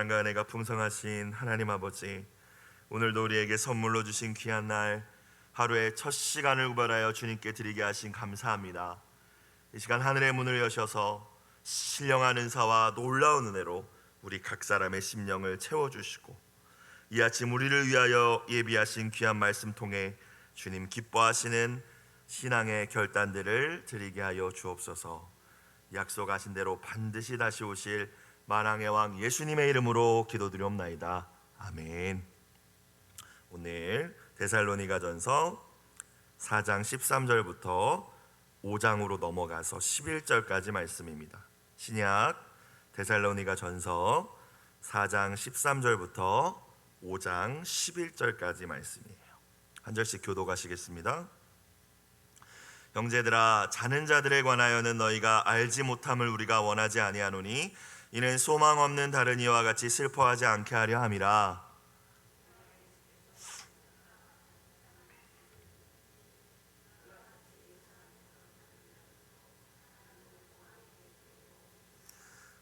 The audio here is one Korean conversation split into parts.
사랑과 은혜가 풍성하신 하나님 아버지, 오늘도 우리에게 선물로 주신 귀한 날, 하루의 첫 시간을 구별하여 주님께 드리게 하신 감사합니다. 이 시간 하늘의 문을 여셔서 신령한 은사와 놀라운 은혜로 우리 각 사람의 심령을 채워주시고, 이 아침 우리를 위하여 예비하신 귀한 말씀 통해 주님 기뻐하시는 신앙의 결단들을 드리게 하여 주옵소서. 약속하신 대로 반드시 다시 오실 만왕의 왕 예수님의 이름으로 기도드리옵나이다. 아멘. 오늘 데살로니가전서 4장 13절부터 5장으로 넘어가서 11절까지 말씀입니다. 신약 데살로니가전서 4장 13절부터 5장 11절까지 말씀이에요. 한 절씩 교독하시겠습니다. 형제들아, 자는 자들에 관하여는 너희가 알지 못함을 우리가 원하지 아니하노니 이는 소망 없는 다른 이와 같이 슬퍼하지 않게 하려 함이라.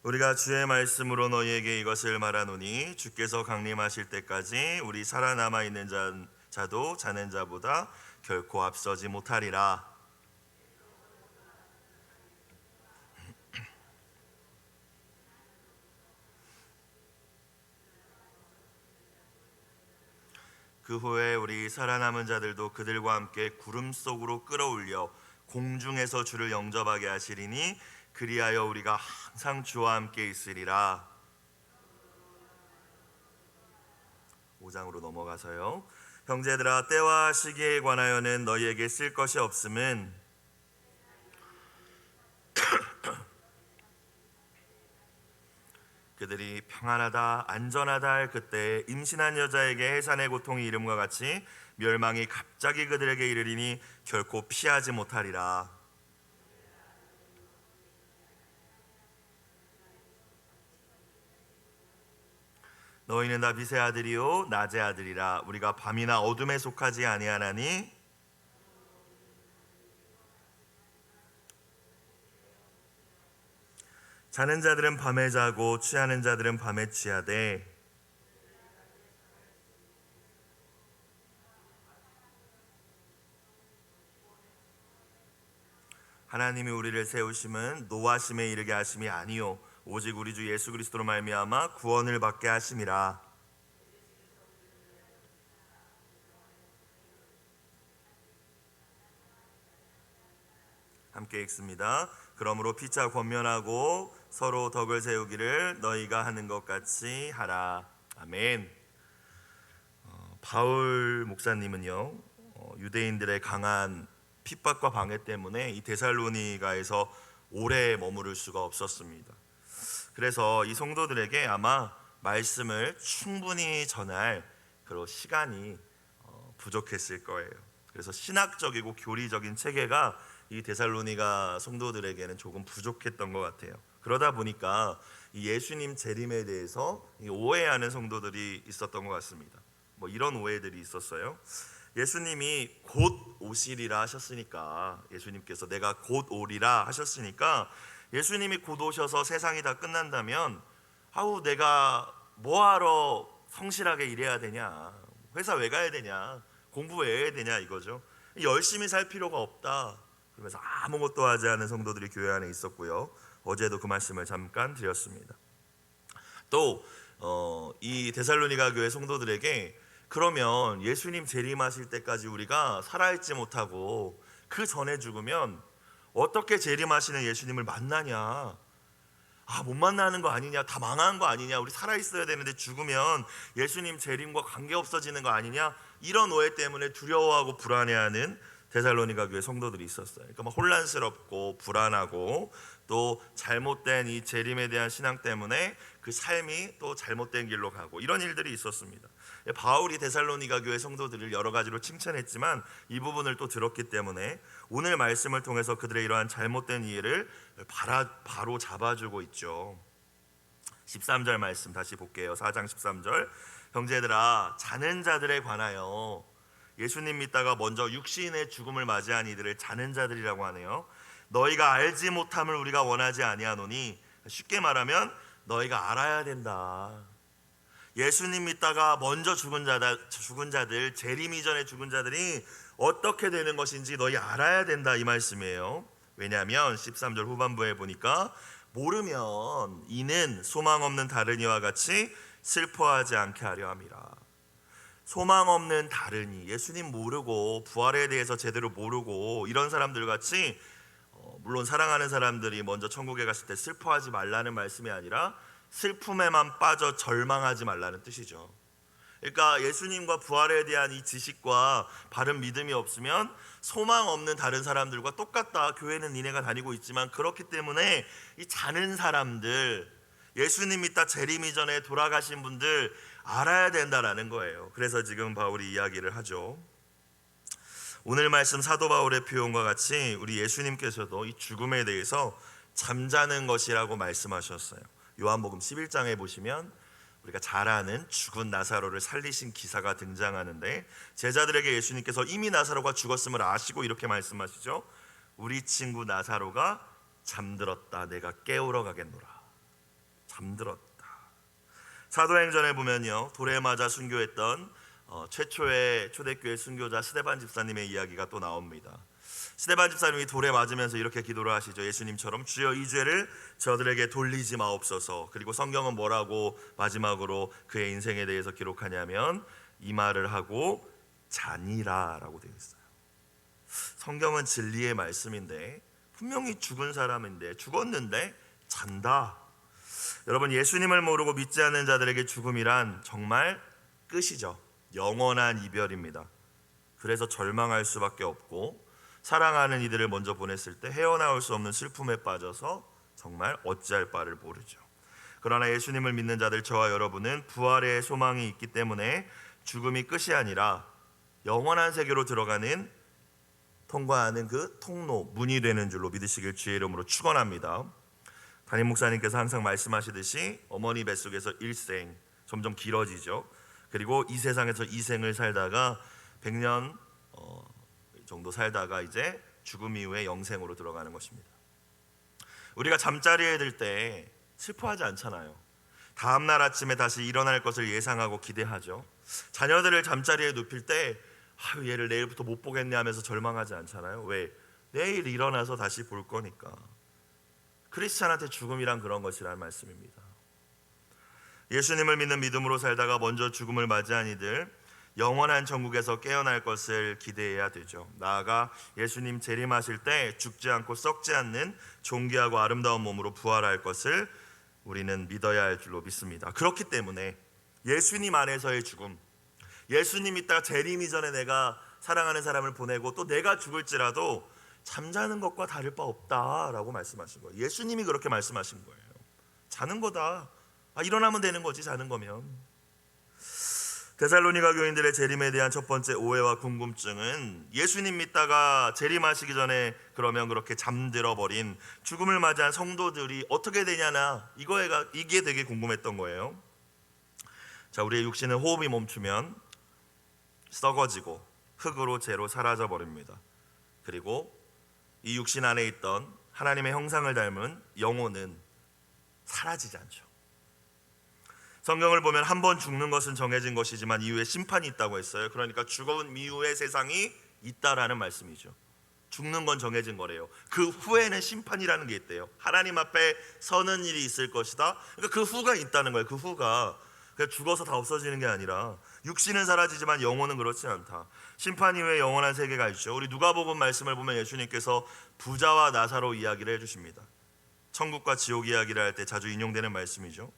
우리가 주의 말씀으로 너희에게 이것을 말하노니 주께서 강림하실 때까지 우리 살아남아 있는 자도 자는 자보다 결코 앞서지 못하리라. 그 후에 우리 살아남은 자들도 그들과 함께 구름 속으로 끌어올려 공중에서 주를 영접하게 하시리니 그리하여 우리가 항상 주와 함께 있으리라. 5장으로 넘어가서요. 형제들아, 때와 시기에 관하여는 너희에게 쓸 것이 없음은 그들이 평안하다 안전하다 할 그때 임신한 여자에게 해산의 고통이 이름과 같이 멸망이 갑자기 그들에게 이르리니 결코 피하지 못하리라. 너희는 다 빛의 아들이요 낮의 아들이라. 우리가 밤이나 어둠에 속하지 아니하나니 자는 자들은 밤에 자고 취하는 자들은 밤에 취하되 하나님이 우리를 세우심은 노하심에 이르게 하심이 아니요 오직 우리 주 예수 그리스도로 말미암아 구원을 받게 하심이라. 함께 읽습니다. 그러므로 피차 권면하고 서로 덕을 세우기를 너희가 하는 것 같이 하라. 아멘. 바울 목사님은요, 유대인들의 강한 핍박과 방해 때문에 이 데살로니가에서 오래 머무를 수가 없었습니다. 그래서 이 성도들에게 아마 말씀을 충분히 전할 그런 시간이 부족했을 거예요. 그래서 신학적이고 교리적인 체계가 이 데살로니가 성도들에게는 조금 부족했던 것 같아요. 그러다 보니까 이 예수님 재림에 대해서 오해하는 성도들이 있었던 것 같습니다. 뭐 이런 오해들이 있었어요. 예수님이 곧 오시리라 하셨으니까, 예수님께서 내가 곧 오리라 하셨으니까 예수님이 곧 오셔서 세상이 다 끝난다면 아우 내가 뭐하러 성실하게 일해야 되냐, 회사 왜 가야 되냐, 공부 왜 해야 되냐 이거죠. 열심히 살 필요가 없다 그러면서 아무것도 하지 않은 성도들이 교회 안에 있었고요. 어제도 그 말씀을 잠깐 드렸습니다. 또 이 데살로니가 교회 성도들에게 그러면 예수님 재림하실 때까지 우리가 살아있지 못하고 그 전에 죽으면 어떻게 재림하시는 예수님을 만나냐, 못 만나는 거 아니냐, 다 망한 거 아니냐, 우리 살아있어야 되는데 죽으면 예수님 재림과 관계 없어지는 거 아니냐, 이런 오해 때문에 두려워하고 불안해하는 데살로니가 교회 성도들이 있었어요. 그러니까 막 혼란스럽고 불안하고 또 잘못된 이 재림에 대한 신앙 때문에 그 삶이 또 잘못된 길로 가고 이런 일들이 있었습니다. 바울이 데살로니가 교회 성도들을 여러 가지로 칭찬했지만 이 부분을 또 들었기 때문에 오늘 말씀을 통해서 그들의 이러한 잘못된 이해를 바로 잡아주고 있죠. 13절 말씀 다시 볼게요. 4장 13절. 형제들아, 자는 자들에 관하여, 예수님 믿다가 먼저 육신의 죽음을 맞이한 이들을 자는 자들이라고 하네요. 너희가 알지 못함을 우리가 원하지 아니하노니, 쉽게 말하면 너희가 알아야 된다. 예수님 믿다가 먼저 죽은 자들, 재림 이전에 죽은 자들이 어떻게 되는 것인지 너희 알아야 된다, 이 말씀이에요. 왜냐하면 13절 후반부에 보니까 모르면 이는 소망 없는 다른이와 같이 슬퍼하지 않게 하려 함이라. 소망 없는 다른이, 예수님 모르고 부활에 대해서 제대로 모르고 이런 사람들 같이 물론 사랑하는 사람들이 먼저 천국에 갔을 때 슬퍼하지 말라는 말씀이 아니라 슬픔에만 빠져 절망하지 말라는 뜻이죠. 그러니까 예수님과 부활에 대한 이 지식과 바른 믿음이 없으면 소망 없는 다른 사람들과 똑같다. 교회는 니네가 다니고 있지만 그렇기 때문에 이 자는 사람들, 예수님 믿다 재림 이전에 돌아가신 분들 알아야 된다라는 거예요. 그래서 지금 바울이 이야기를 하죠. 오늘 말씀 사도 바울의 표현과 같이 우리 예수님께서도 이 죽음에 대해서 잠자는 것이라고 말씀하셨어요. 요한복음 11장에 보시면 우리가 잘 아는 죽은 나사로를 살리신 기사가 등장하는데, 제자들에게 예수님께서 이미 나사로가 죽었음을 아시고 이렇게 말씀하시죠. 우리 친구 나사로가 잠들었다. 내가 깨우러 가겠노라. 잠들었다. 사도행전에 보면요, 돌에 맞아 순교했던 최초의 초대교회 순교자 스데반 집사님의 이야기가 또 나옵니다. 스데반 집사님이 돌에 맞으면서 이렇게 기도를 하시죠. 예수님처럼 주여 이 죄를 저들에게 돌리지 마옵소서. 그리고 성경은 뭐라고 마지막으로 그의 인생에 대해서 기록하냐면 이 말을 하고 자니라 라고 되어 있어요. 성경은 진리의 말씀인데 분명히 죽은 사람인데, 죽었는데 잔다. 여러분, 예수님을 모르고 믿지 않는 자들에게 죽음이란 정말 끝이죠. 영원한 이별입니다. 그래서 절망할 수밖에 없고, 사랑하는 이들을 먼저 보냈을 때 헤어나올 수 없는 슬픔에 빠져서 정말 어찌할 바를 모르죠. 그러나 예수님을 믿는 자들, 저와 여러분은 부활의 소망이 있기 때문에 죽음이 끝이 아니라 영원한 세계로 들어가는, 통과하는 그 통로, 문이 되는 줄로 믿으시길 주의 이름으로 축원합니다. 담임 목사님께서 항상 말씀하시듯이 어머니 뱃속에서 일생 점점 길어지죠. 그리고 이 세상에서 이생을 살다가 100년 정도 살다가 이제 죽음 이후에 영생으로 들어가는 것입니다. 우리가 잠자리에 들 때 슬퍼하지 않잖아요. 다음날 아침에 다시 일어날 것을 예상하고 기대하죠. 자녀들을 잠자리에 눕힐 때 얘를 내일부터 못 보겠네 하면서 절망하지 않잖아요. 왜? 내일 일어나서 다시 볼 거니까. 크리스찬한테 죽음이란 그런 것이라는 말씀입니다. 예수님을 믿는 믿음으로 살다가 먼저 죽음을 맞이한 이들, 영원한 천국에서 깨어날 것을 기대해야 되죠. 나아가 예수님 재림하실 때 죽지 않고 썩지 않는 존귀하고 아름다운 몸으로 부활할 것을 우리는 믿어야 할 줄로 믿습니다. 그렇기 때문에 예수님 안에서의 죽음, 예수님 있다가 재림 이전에 내가 사랑하는 사람을 보내고 또 내가 죽을지라도 잠자는 것과 다를 바 없다라고 말씀하신 거예요. 예수님이 그렇게 말씀하신 거예요. 자는 거다. 일어나면 되는 거지, 자는 거면. 데살로니가 교인들의 재림에 대한 첫 번째 오해와 궁금증은 예수님 믿다가 재림하시기 전에 그러면 그렇게 잠들어 버린 죽음을 맞이한 성도들이 어떻게 되냐나, 이게 되게 궁금했던 거예요. 자, 우리의 육신은 호흡이 멈추면 썩어지고 흙으로 재로 사라져 버립니다. 그리고 이 육신 안에 있던 하나님의 형상을 닮은 영혼은 사라지지 않죠. 성경을 보면 한 번 죽는 것은 정해진 것이지만 이후에 심판이 있다고 했어요. 그러니까 죽은 이후의 세상이 있다라는 말씀이죠. 죽는 건 정해진 거래요. 그 후에는 심판이라는 게 있대요. 하나님 앞에 서는 일이 있을 것이다. 그러니까 그 후가 있다는 거예요. 그 후가 그냥 죽어서 다 없어지는 게 아니라 육신은 사라지지만 영혼은 그렇지 않다. 심판 이후에 영원한 세계가 있죠. 우리 누가복음 말씀을 보면 예수님께서 부자와 나사로 이야기를 해주십니다. 천국과 지옥 이야기를 할 때 자주 인용되는 말씀이죠.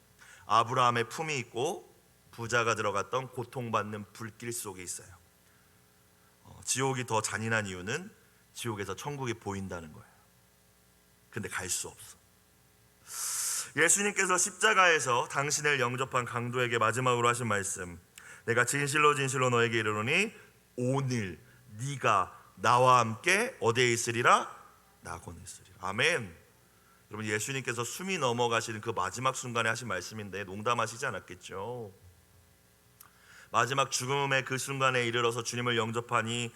아브라함의 품이 있고 부자가 들어갔던 고통받는 불길 속에 있어요. 지옥이 더 잔인한 이유는 지옥에서 천국이 보인다는 거예요. 근데 갈 수 없어. 예수님께서 십자가에서 당신을 영접한 강도에게 마지막으로 하신 말씀, 내가 진실로 진실로 너에게 이르노니 오늘 네가 나와 함께 어디에 있으리라? 낙원에 있으리라. 아멘. 여러분, 예수님께서 숨이 넘어가시는 그 마지막 순간에 하신 말씀인데 농담하시지 않았겠죠. 마지막 죽음의 그 순간에 이르러서 주님을 영접하니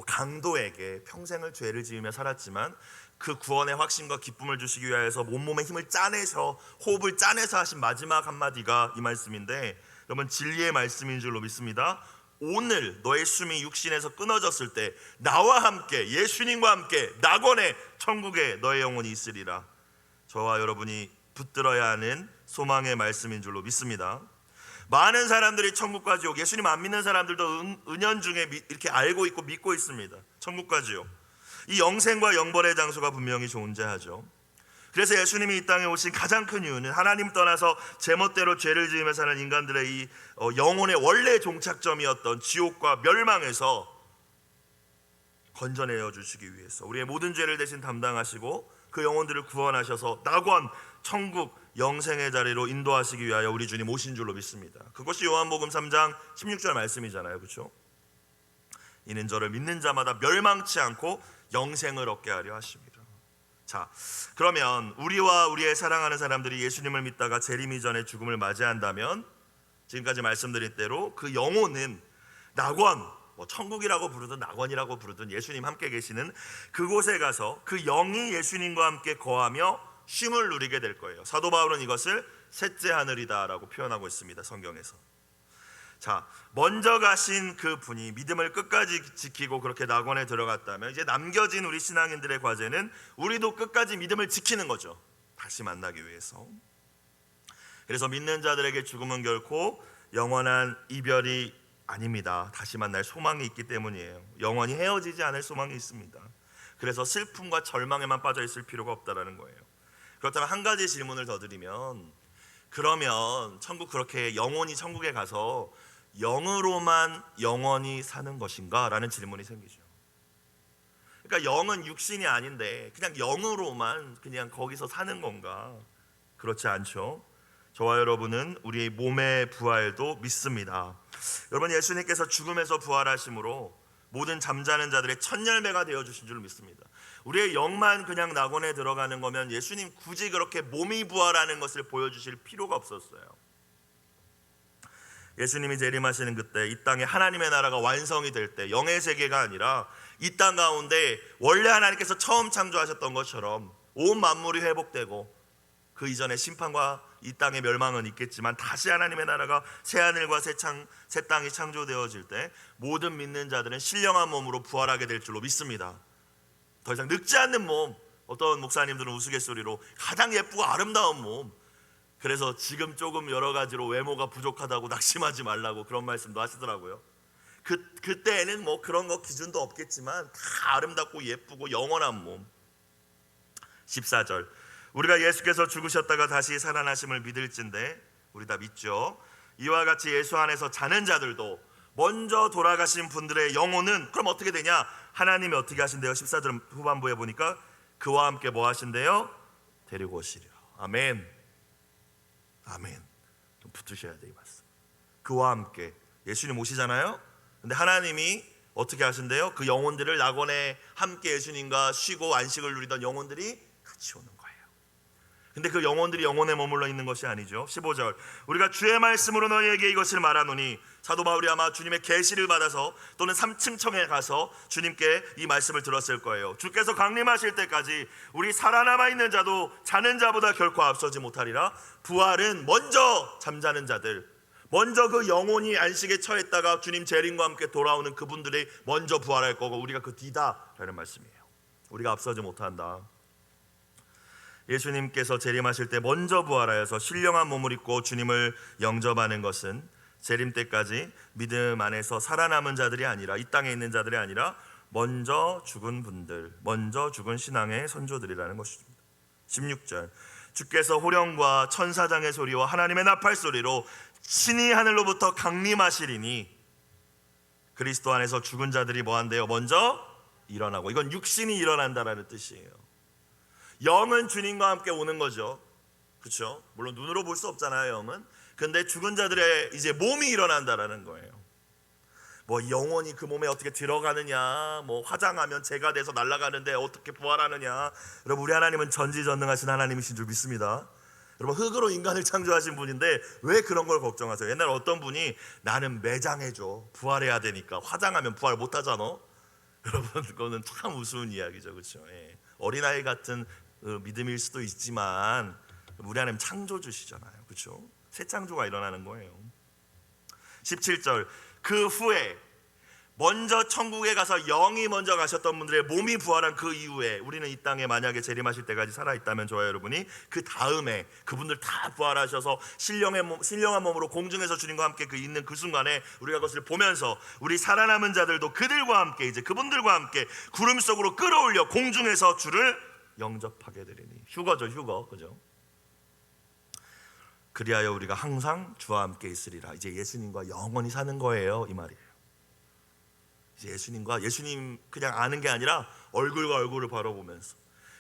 강도에게 평생을 죄를 지으며 살았지만 그 구원의 확신과 기쁨을 주시기 위하여서 온몸에 힘을 짜내서, 호흡을 짜내서 하신 마지막 한마디가 이 말씀인데, 여러분 진리의 말씀인 줄로 믿습니다. 오늘 너의 숨이 육신에서 끊어졌을 때 나와 함께 예수님과 함께 낙원의 천국에 너의 영혼이 있으리라. 저와 여러분이 붙들어야 하는 소망의 말씀인 줄로 믿습니다. 많은 사람들이 천국과 지옥, 예수님 안 믿는 사람들도 은연중에 이렇게 알고 있고 믿고 있습니다. 천국과 지옥, 이 영생과 영벌의 장소가 분명히 존재하죠. 그래서 예수님이 이 땅에 오신 가장 큰 이유는 하나님 떠나서 제멋대로 죄를 지으며 사는 인간들의 이 영혼의 원래 종착점이었던 지옥과 멸망에서 건져내어 주시기 위해서 우리의 모든 죄를 대신 담당하시고 그 영혼들을 구원하셔서 낙원, 천국, 영생의 자리로 인도하시기 위하여 우리 주님 오신 줄로 믿습니다. 그것이 요한복음 3장 16절 말씀이잖아요, 그렇죠? 이는 저를 믿는 자마다 멸망치 않고 영생을 얻게 하려 하십니다. 자, 그러면 우리와 우리의 사랑하는 사람들이 예수님을 믿다가 재림 이전에 죽음을 맞이한다면 지금까지 말씀드린 대로 그 영혼은 낙원, 천국이라고 부르든 낙원이라고 부르든 예수님 함께 계시는 그곳에 가서 그 영이 예수님과 함께 거하며 쉼을 누리게 될 거예요. 사도 바울은 이것을 셋째 하늘이다라고 표현하고 있습니다, 성경에서. 자, 먼저 가신 그 분이 믿음을 끝까지 지키고 그렇게 낙원에 들어갔다면 이제 남겨진 우리 신앙인들의 과제는 우리도 끝까지 믿음을 지키는 거죠. 다시 만나기 위해서. 그래서 믿는 자들에게 죽음은 결코 영원한 이별이 아닙니다. 다시 만날 소망이 있기 때문이에요. 영원히 헤어지지 않을 소망이 있습니다. 그래서 슬픔과 절망에만 빠져 있을 필요가 없다라는 거예요. 그렇다면 한 가지 질문을 더 드리면, 그러면 천국, 그렇게 영혼이 천국에 가서 영으로만 영원히 사는 것인가? 라는 질문이 생기죠. 그러니까 영은 육신이 아닌데 그냥 영으로만 그냥 거기서 사는 건가? 그렇지 않죠. 저와 여러분은 우리의 몸의 부활도 믿습니다. 여러분, 예수님께서 죽음에서 부활하심으로 모든 잠자는 자들의 첫 열매가 되어주신 줄 믿습니다. 우리의 영만 그냥 낙원에 들어가는 거면 예수님 굳이 그렇게 몸이 부활하는 것을 보여주실 필요가 없었어요. 예수님이 재림하시는 그때 이 땅에 하나님의 나라가 완성이 될 때 영의 세계가 아니라 이 땅 가운데 원래 하나님께서 처음 창조하셨던 것처럼 온 만물이 회복되고, 그 이전에 심판과 이 땅의 멸망은 있겠지만 다시 하나님의 나라가 새 하늘과 새 땅이 창조되어질 때 모든 믿는 자들은 신령한 몸으로 부활하게 될 줄로 믿습니다. 더 이상 늙지 않는 몸, 어떤 목사님들은 우스갯소리로 가장 예쁘고 아름다운 몸, 그래서 지금 조금 여러 가지로 외모가 부족하다고 낙심하지 말라고 그런 말씀도 하시더라고요. 그때에는 뭐 그런 거 기준도 없겠지만 다 아름답고 예쁘고 영원한 몸. 14절, 우리가 예수께서 죽으셨다가 다시 살아나심을 믿을진데, 우리 다 믿죠. 이와 같이 예수 안에서 자는 자들도 먼저 돌아가신 분들의 영혼은 그럼 어떻게 되냐? 하나님이 어떻게 하신대요? 14절 후반부에 보니까 그와 함께 뭐 하신대요? 데리고 오시리라. 아멘. 아멘. 좀 붙으셔야 돼, 이 말씀. 그와 함께 예수님 오시잖아요. 근데 하나님이 어떻게 하신대요? 그 영혼들을 낙원에 함께 예수님과 쉬고 안식을 누리던 영혼들이 같이 오는 거예요. 근데 그 영혼들이 영혼에 머물러 있는 것이 아니죠. 15절, 우리가 주의 말씀으로 너희에게 이것을 말하노니, 사도 바울이 아마 주님의 계시를 받아서 또는 3층 청에 가서 주님께 이 말씀을 들었을 거예요. 주께서 강림하실 때까지 우리 살아남아 있는 자도 자는 자보다 결코 앞서지 못하리라. 부활은 먼저 잠자는 자들, 먼저 그 영혼이 안식에 처했다가 주님 재림과 함께 돌아오는 그분들이 먼저 부활할 거고 우리가 그 뒤다라는 말씀이에요. 우리가 앞서지 못한다. 예수님께서 재림하실 때 먼저 부활하여서 신령한 몸을 입고 주님을 영접하는 것은 재림 때까지 믿음 안에서 살아남은 자들이 아니라, 이 땅에 있는 자들이 아니라 먼저 죽은 분들, 먼저 죽은 신앙의 선조들이라는 것입니다. 16절, 주께서 호령과 천사장의 소리와 하나님의 나팔 소리로 신이 하늘로부터 강림하시리니, 그리스도 안에서 죽은 자들이 뭐한대요? 먼저 일어나고. 이건 육신이 일어난다라는 뜻이에요. 영은 주님과 함께 오는 거죠. 그렇죠? 물론 눈으로 볼 수 없잖아요, 영은. 근데 죽은 자들의 이제 몸이 일어난다라는 거예요. 뭐 영혼이 그 몸에 어떻게 들어가느냐, 뭐 화장하면 재가 돼서 날아가는데 어떻게 부활하느냐. 여러분, 우리 하나님은 전지전능하신 하나님이신 줄 믿습니다. 여러분, 흑으로 인간을 창조하신 분인데 왜 그런 걸 걱정하세요? 옛날에 어떤 분이 나는 매장해줘, 부활해야 되니까. 화장하면 부활 못하잖아. 여러분, 그거는 참 우스운 이야기죠, 그렇죠? 예. 어린아이 같은 믿음일 수도 있지만 우리 하나님 창조주시잖아요, 그렇죠? 새 창조가 일어나는 거예요. 17절 그 후에 먼저 천국에 가서 영이 먼저 가셨던 분들의 몸이 부활한 그 이후에 우리는 이 땅에 만약에 재림하실 때까지 살아있다면 저와 여러분이 그 다음에 그분들 다 부활하셔서 신령한 몸으로 공중에서 주님과 함께 있는 그 순간에 우리가 그것을 보면서 우리 살아남은 자들도 그들과 함께 이제 그분들과 함께 구름 속으로 끌어올려 공중에서 주를 영접하게 되리니. 휴거죠, 휴거. 그죠? 그리하여 우리가 항상 주와 함께 있으리라. 이제 예수님과 영원히 사는 거예요, 이 말이에요. 예수님 그냥 아는 게 아니라 얼굴과 얼굴을 바라보면서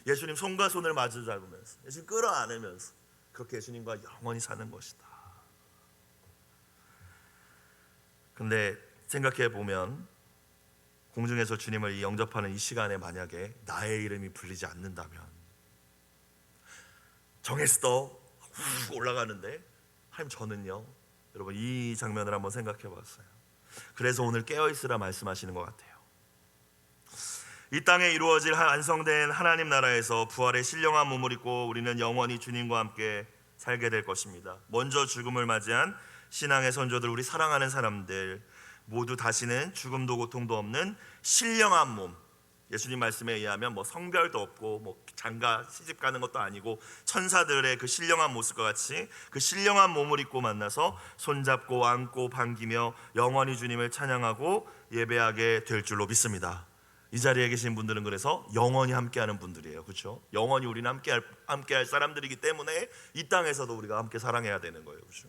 예수님 손과 손을 마주 잡으면서 예수님 끌어안으면서 그렇게 예수님과 영원히 사는 것이다. 근데 생각해 보면 공중에서 주님을 영접하는 이 시간에 만약에 나의 이름이 불리지 않는다면, 정했어 훅 올라가는데 하나님 저는요, 여러분 이 장면을 한번 생각해 봤어요. 그래서 오늘 깨어있으라 말씀하시는 것 같아요. 이 땅에 이루어질 완성된 하나님 나라에서 부활의 신령한 몸을 입고 우리는 영원히 주님과 함께 살게 될 것입니다. 먼저 죽음을 맞이한 신앙의 선조들, 우리 사랑하는 사람들 모두 다시는 죽음도 고통도 없는 신령한 몸, 예수님 말씀에 의하면 성별도 없고 장가 시집 가는 것도 아니고 천사들의 그 신령한 모습과 같이 그 신령한 몸을 입고 만나서 손잡고 안고 반기며 영원히 주님을 찬양하고 예배하게 될 줄로 믿습니다. 이 자리에 계신 분들은 그래서 영원히 함께하는 분들이에요. 그렇죠? 영원히 우리는 함께할 사람들이기 때문에 이 땅에서도 우리가 함께 사랑해야 되는 거예요. 그렇죠?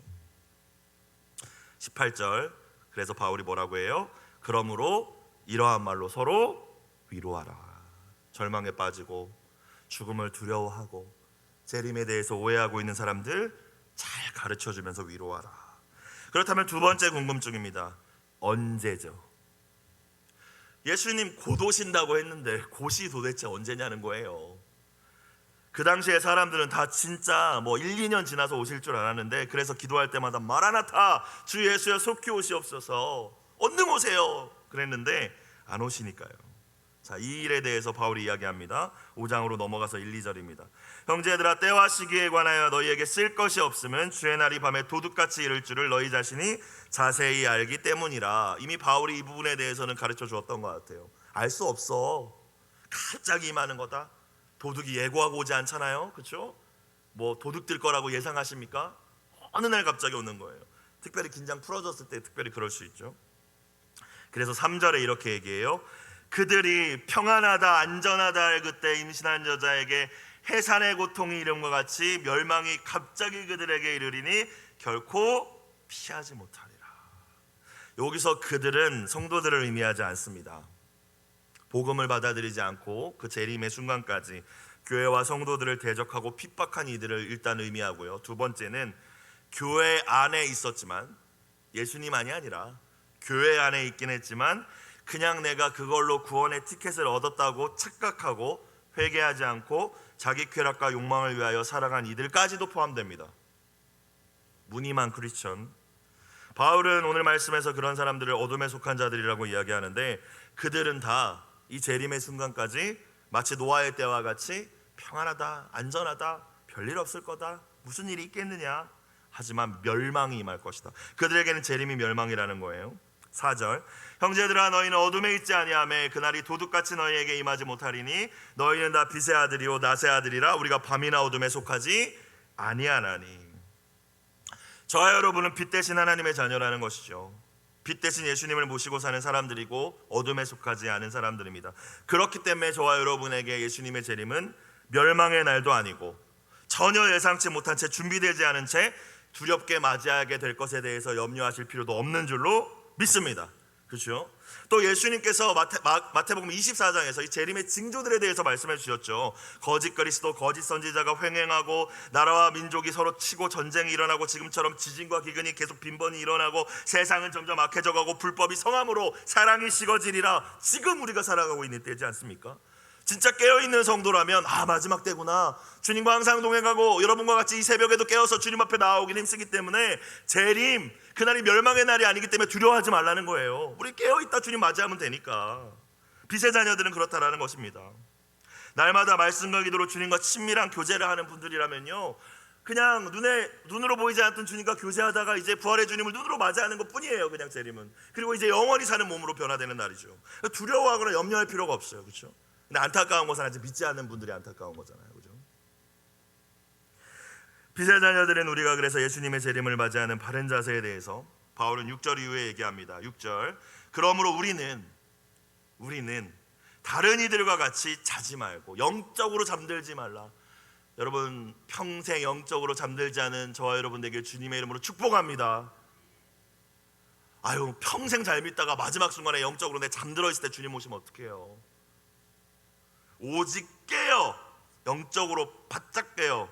18절 그래서 바울이 뭐라고 해요? 그러므로 이러한 말로 서로 위로하라. 절망에 빠지고 죽음을 두려워하고 재림에 대해서 오해하고 있는 사람들 잘 가르쳐주면서 위로하라. 그렇다면 두 번째 궁금증입니다. 언제죠? 예수님 곧 오신다고 했는데 곧이 도대체 언제냐는 거예요. 그 당시에 사람들은 다 진짜 1, 2년 지나서 오실 줄 알았는데, 그래서 기도할 때마다 마라나타 주 예수여 속히 오시옵소서, 얼른 오세요 그랬는데 안 오시니까요. 자, 이 일에 대해서 바울이 이야기합니다. 5장으로 넘어가서 1, 2절입니다. 형제들아, 때와 시기에 관하여 너희에게 쓸 것이 없음은 주의 날이 밤에 도둑같이 이를 줄을 너희 자신이 자세히 알기 때문이라. 이미 바울이 이 부분에 대해서는 가르쳐 주었던 것 같아요. 알 수 없어. 갑자기 임하는 거다. 도둑이 예고하고 오지 않잖아요. 그렇죠? 도둑 들 거라고 예상하십니까? 어느 날 갑자기 오는 거예요. 특별히 긴장 풀어졌을 때 특별히 그럴 수 있죠. 그래서 3절에 이렇게 얘기해요. 그들이 평안하다 안전하다 할 그때 임신한 여자에게 해산의 고통이 이름과 같이 멸망이 갑자기 그들에게 이르리니 결코 피하지 못하리라. 여기서 그들은 성도들을 의미하지 않습니다. 복음을 받아들이지 않고 그 재림의 순간까지 교회와 성도들을 대적하고 핍박한 이들을 일단 의미하고요. 두 번째는 교회 안에 있었지만, 예수님만이 아니라 교회 안에 있긴 했지만 그냥 내가 그걸로 구원의 티켓을 얻었다고 착각하고 회개하지 않고 자기 쾌락과 욕망을 위하여 살아간 이들까지도 포함됩니다. 무늬만 크리스천. 바울은 오늘 말씀에서 그런 사람들을 어둠에 속한 자들이라고 이야기하는데, 그들은 다 이 재림의 순간까지 마치 노아의 때와 같이 평안하다 안전하다 별일 없을 거다 무슨 일이 있겠느냐, 하지만 멸망이 임할 것이다. 그들에게는 재림이 멸망이라는 거예요. 4절 형제들아, 너희는 어둠에 있지 아니하매 그날이 도둑같이 너희에게 임하지 못하리니 너희는 다 빛의 아들이요 낮의 아들이라. 우리가 밤이나 어둠에 속하지 아니하나니. 저와 여러분은 빛 대신 하나님의 자녀라는 것이죠. 빛 대신 예수님을 모시고 사는 사람들이고 어둠에 속하지 않은 사람들입니다. 그렇기 때문에 저와 여러분에게 예수님의 재림은 멸망의 날도 아니고 전혀 예상치 못한 채 준비되지 않은 채 두렵게 맞이하게 될 것에 대해서 염려하실 필요도 없는 줄로 믿습니다. 그렇죠? 또 예수님께서 마태복음 24장에서 이 재림의 징조들에 대해서 말씀해 주셨죠. 거짓 그리스도, 거짓 선지자가 횡행하고 나라와 민족이 서로 치고 전쟁이 일어나고 지금처럼 지진과 기근이 계속 빈번히 일어나고 세상은 점점 악해져가고 불법이 성함으로 사랑이 식어지리라. 지금 우리가 살아가고 있는 때지 않습니까? 진짜 깨어있는 성도라면 마지막 때구나, 주님과 항상 동행하고 여러분과 같이 이 새벽에도 깨어서 주님 앞에 나오긴 힘쓰기 때문에 재림, 그날이 멸망의 날이 아니기 때문에 두려워하지 말라는 거예요. 우리 깨어있다 주님 맞이하면 되니까. 빛의 자녀들은 그렇다라는 것입니다. 날마다 말씀과 기도로 주님과 친밀한 교제를 하는 분들이라면요, 그냥 눈으로 보이지 않던 주님과 교제하다가 이제 부활의 주님을 눈으로 맞이하는 것뿐이에요. 그냥 재림은. 그리고 이제 영원히 사는 몸으로 변화되는 날이죠. 두려워하거나 염려할 필요가 없어요. 그렇죠? 근데 안타까운 것은 아직 믿지 않는 분들이 안타까운 거잖아요. 그렇죠? 빛의 자녀들은 우리가 그래서 예수님의 재림을 맞이하는 바른 자세에 대해서 바울은 6절 이후에 얘기합니다. 6절. 그러므로 우리는 다른 이들과 같이 자지 말고 영적으로 잠들지 말라. 여러분, 평생 영적으로 잠들지 않은 저와 여러분 되길 주님의 이름으로 축복합니다. 평생 잘 믿다가 마지막 순간에 영적으로 내 잠들어 있을 때 주님 오시면 어떡해요? 오직 깨어, 영적으로 바짝 깨어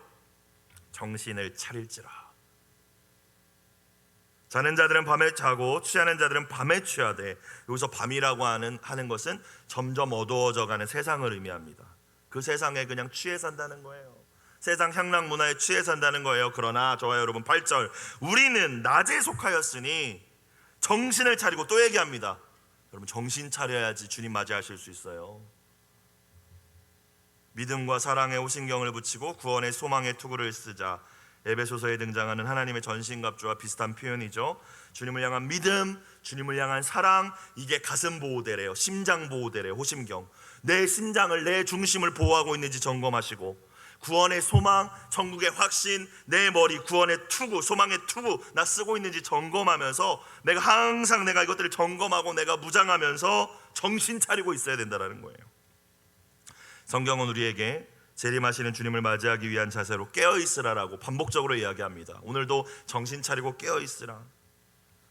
정신을 차릴지라. 자는 자들은 밤에 자고 취하는 자들은 밤에 취하되, 여기서 밤이라고 하는 것은 점점 어두워져가는 세상을 의미합니다. 그 세상에 그냥 취해 산다는 거예요. 세상 향락 문화에 취해 산다는 거예요. 그러나 저와 여러분 8절, 우리는 낮에 속하였으니 정신을 차리고, 또 얘기합니다. 여러분, 정신 차려야지 주님 맞이하실 수 있어요. 믿음과 사랑에 호신경을 붙이고 구원의 소망의 투구를 쓰자. 에베소서에 등장하는 하나님의 전신갑주와 비슷한 표현이죠. 주님을 향한 믿음, 주님을 향한 사랑, 이게 가슴 보호대래요. 심장 보호대래요. 호심경. 내 심장을, 내 중심을 보호하고 있는지 점검하시고, 구원의 소망, 천국의 확신, 내 머리, 구원의 투구, 소망의 투구 나 쓰고 있는지 점검하면서, 내가 항상 내가 이것들을 점검하고 내가 무장하면서 정신 차리고 있어야 된다는 거예요. 성경은 우리에게 재림하시는 주님을 맞이하기 위한 자세로 깨어있으라라고 반복적으로 이야기합니다. 오늘도 정신 차리고 깨어있으라.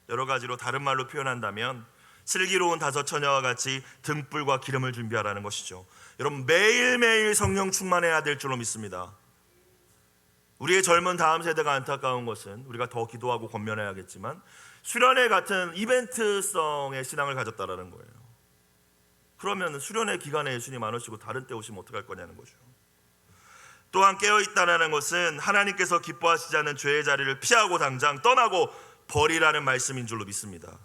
여러 가지로 다른 말로 표현한다면 슬기로운 다섯 처녀와 같이 등불과 기름을 준비하라는 것이죠. 여러분, 매일매일 성령 충만해야 될 줄로 믿습니다. 우리의 젊은 다음 세대가 안타까운 것은, 우리가 더 기도하고 권면해야겠지만, 수련회 같은 이벤트성의 신앙을 가졌다라는 거예요. 그러면 수련회 기간에 예수님 안 오시고 다른 때 오시면 어떡할 거냐는 거죠. 또한 깨어있다는 것은 하나님께서 기뻐하시지 않는 죄의 자리를 피하고 당장 떠나고 버리라는 말씀인 줄로 믿습니다.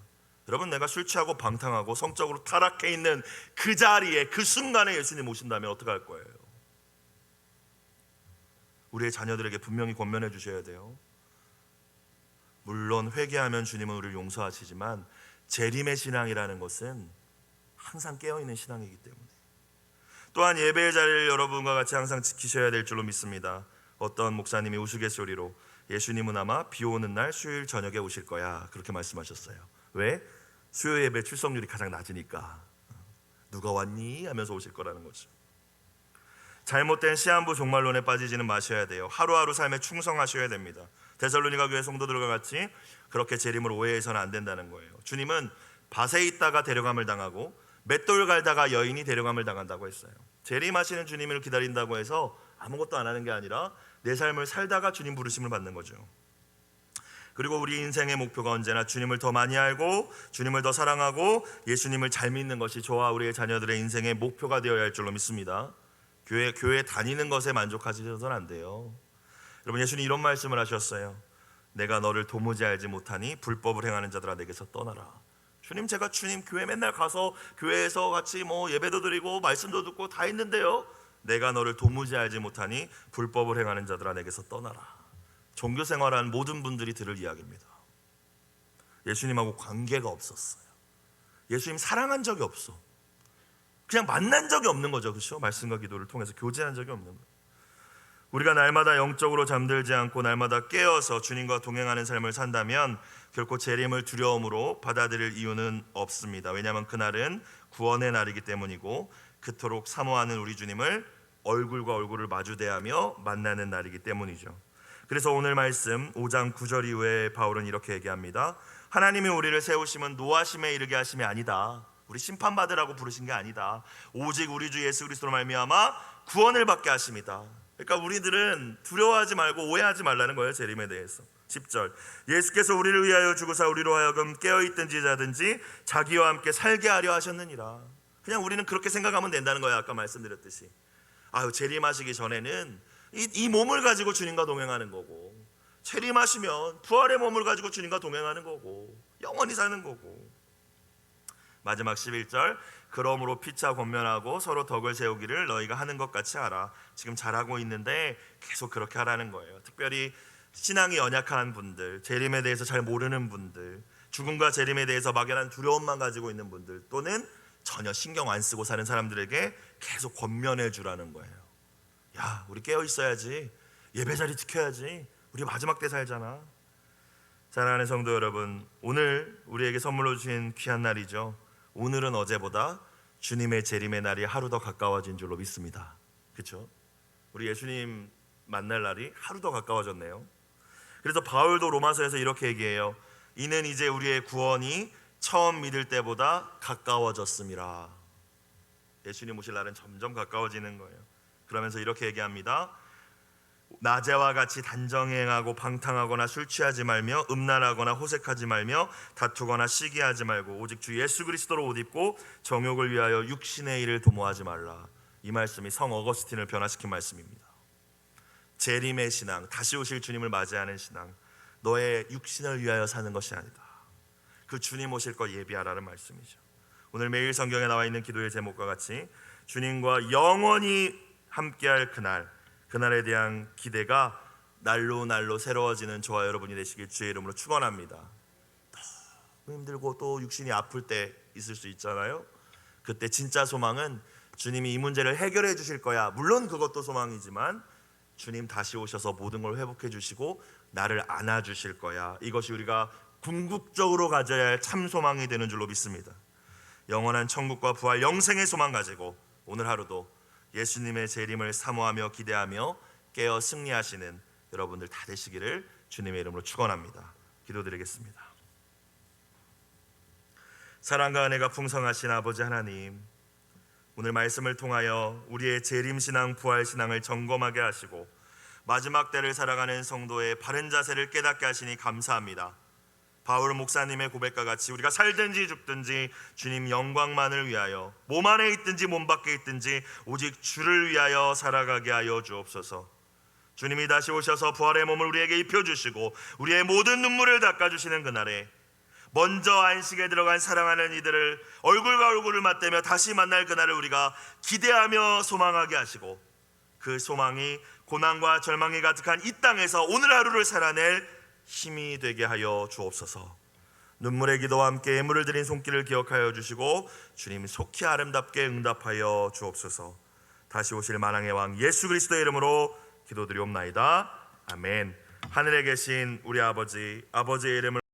여러분, 내가 술 취하고 방탕하고 성적으로 타락해 있는 그 자리에, 그 순간에 예수님 오신다면 어떡할 거예요? 우리의 자녀들에게 분명히 권면해 주셔야 돼요. 물론 회개하면 주님은 우리를 용서하시지만 재림의 신앙이라는 것은 항상 깨어있는 신앙이기 때문에, 또한 예배의 자리를 여러분과 같이 항상 지키셔야 될 줄로 믿습니다. 어떤 목사님이 우스갯소리로 예수님은 아마 비 오는 날 수요일 저녁에 오실 거야, 그렇게 말씀하셨어요. 왜? 수요 예배 출석률이 가장 낮으니까. 누가 왔니? 하면서 오실 거라는 거죠. 잘못된 시한부 종말론에 빠지지는 마셔야 돼요. 하루하루 삶에 충성하셔야 됩니다. 데살로니가 교회 성도들과 같이 그렇게 재림을 오해해서는 안 된다는 거예요. 주님은 밭에 있다가 데려감을 당하고 맷돌 갈다가 여인이 데려감을 당한다고 했어요. 재림하시는 주님을 기다린다고 해서 아무것도 안 하는 게 아니라 내 삶을 살다가 주님 부르심을 받는 거죠. 그리고 우리 인생의 목표가 언제나 주님을 더 많이 알고 주님을 더 사랑하고 예수님을 잘 믿는 것이 저와 우리의 자녀들의 인생의 목표가 되어야 할 줄로 믿습니다. 교회 다니는 것에 만족하셔서는 안 돼요. 여러분, 예수님 이런 말씀을 하셨어요. 내가 너를 도무지 알지 못하니 불법을 행하는 자들아 내게서 떠나라. 주님, 제가 주님 교회 맨날 가서 교회에서 같이 예배도 드리고 말씀도 듣고 다 했는데요, 내가 너를 도무지 알지 못하니 불법을 행하는 자들아 내게서 떠나라. 종교생활한 모든 분들이 들을 이야기입니다. 예수님하고 관계가 없었어요. 예수님 사랑한 적이 없어. 그냥 만난 적이 없는 거죠. 그렇죠? 말씀과 기도를 통해서 교제한 적이 없는 거예요. 우리가 날마다 영적으로 잠들지 않고 날마다 깨어서 주님과 동행하는 삶을 산다면 결코 재림을 두려움으로 받아들일 이유는 없습니다. 왜냐하면 그날은 구원의 날이기 때문이고, 그토록 사모하는 우리 주님을 얼굴과 얼굴을 마주대하며 만나는 날이기 때문이죠. 그래서 오늘 말씀 5장 9절 이후에 바울은 이렇게 얘기합니다. 하나님이 우리를 세우심은 노하심에 이르게 하심이 아니다. 우리 심판받으라고 부르신 게 아니다. 오직 우리 주 예수 그리스도로 말미암아 구원을 받게 하심이다. 그러니까 우리들은 두려워하지 말고 오해하지 말라는 거예요. 재림에 대해서. 10절, 예수께서 우리를 위하여 죽으사 우리로 하여금 깨어있든지 자든지 자기와 함께 살게 하려 하셨느니라. 그냥 우리는 그렇게 생각하면 된다는 거예요. 아까 말씀드렸듯이 재림하시기 전에는 이 몸을 가지고 주님과 동행하는 거고, 재림하시면 부활의 몸을 가지고 주님과 동행하는 거고, 영원히 사는 거고. 마지막 11절, 그러므로 피차 권면하고 서로 덕을 세우기를 너희가 하는 것 같이 하라. 지금 잘하고 있는데 계속 그렇게 하라는 거예요. 특별히 신앙이 연약한 분들, 재림에 대해서 잘 모르는 분들, 죽음과 재림에 대해서 막연한 두려움만 가지고 있는 분들, 또는 전혀 신경 안 쓰고 사는 사람들에게 계속 권면해 주라는 거예요. 야, 우리 깨어 있어야지. 예배 자리 지켜야지. 우리 마지막 때 살잖아. 사랑하는 성도 여러분, 오늘 우리에게 선물로 주신 귀한 날이죠. 오늘은 어제보다 주님의 재림의 날이 하루 더 가까워진 줄로 믿습니다. 그렇죠? 우리 예수님 만날 날이 하루 더 가까워졌네요. 그래서 바울도 로마서에서 이렇게 얘기해요. 이는 이제 우리의 구원이 처음 믿을 때보다 가까워졌음이라. 예수님 오실 날은 점점 가까워지는 거예요. 그러면서 이렇게 얘기합니다. 낮에와 같이 단정행하고 방탕하거나 술 취하지 말며 음란하거나 호색하지 말며 다투거나 시기하지 말고 오직 주 예수 그리스도로 옷 입고 정욕을 위하여 육신의 일을 도모하지 말라. 이 말씀이 성 어거스틴을 변화시킨 말씀입니다. 재림의 신앙, 다시 오실 주님을 맞이하는 신앙, 너의 육신을 위하여 사는 것이 아니다. 그 주님 오실 것 예비하라는 말씀이죠. 오늘 매일 성경에 나와 있는 기도의 제목과 같이 주님과 영원히 함께할 그날에 대한 기대가 날로 날로 새로워지는 저와 여러분이 되시길 주의 이름으로 축원합니다. 너무 힘들고 또 육신이 아플 때 있을 수 있잖아요. 그때 진짜 소망은 주님이 이 문제를 해결해 주실 거야. 물론 그것도 소망이지만 주님 다시 오셔서 모든 걸 회복해 주시고 나를 안아 주실 거야. 이것이 우리가 궁극적으로 가져야 할 참 소망이 되는 줄로 믿습니다. 영원한 천국과 부활 영생의 소망 가지고 오늘 하루도 예수님의 재림을 사모하며 기대하며 깨어 승리하시는 여러분들 다 되시기를 주님의 이름으로 축원합니다. 기도드리겠습니다. 사랑과 은혜가 풍성하신 아버지 하나님, 오늘 말씀을 통하여 우리의 재림신앙 부활신앙을 점검하게 하시고 마지막 때를 살아가는 성도의 바른 자세를 깨닫게 하시니 감사합니다. 바울 목사님의 고백과 같이 우리가 살든지 죽든지 주님 영광만을 위하여 몸 안에 있든지 몸 밖에 있든지 오직 주를 위하여 살아가게 하여 주옵소서. 주님이 다시 오셔서 부활의 몸을 우리에게 입혀주시고 우리의 모든 눈물을 닦아주시는 그날에 먼저 안식에 들어간 사랑하는 이들을 얼굴과 얼굴을 맞대며 다시 만날 그날을 우리가 기대하며 소망하게 하시고 그 소망이 고난과 절망이 가득한 이 땅에서 오늘 하루를 살아낼 힘이 되게 하여 주옵소서. 눈물의 기도와 함께 예물을 드린 손길을 기억하여 주시고 주님 속히 아름답게 응답하여 주옵소서. 다시 오실 만왕의 왕 예수 그리스도의 이름으로 기도드리옵나이다. 아멘. 하늘에 계신 우리 아버지의 이름을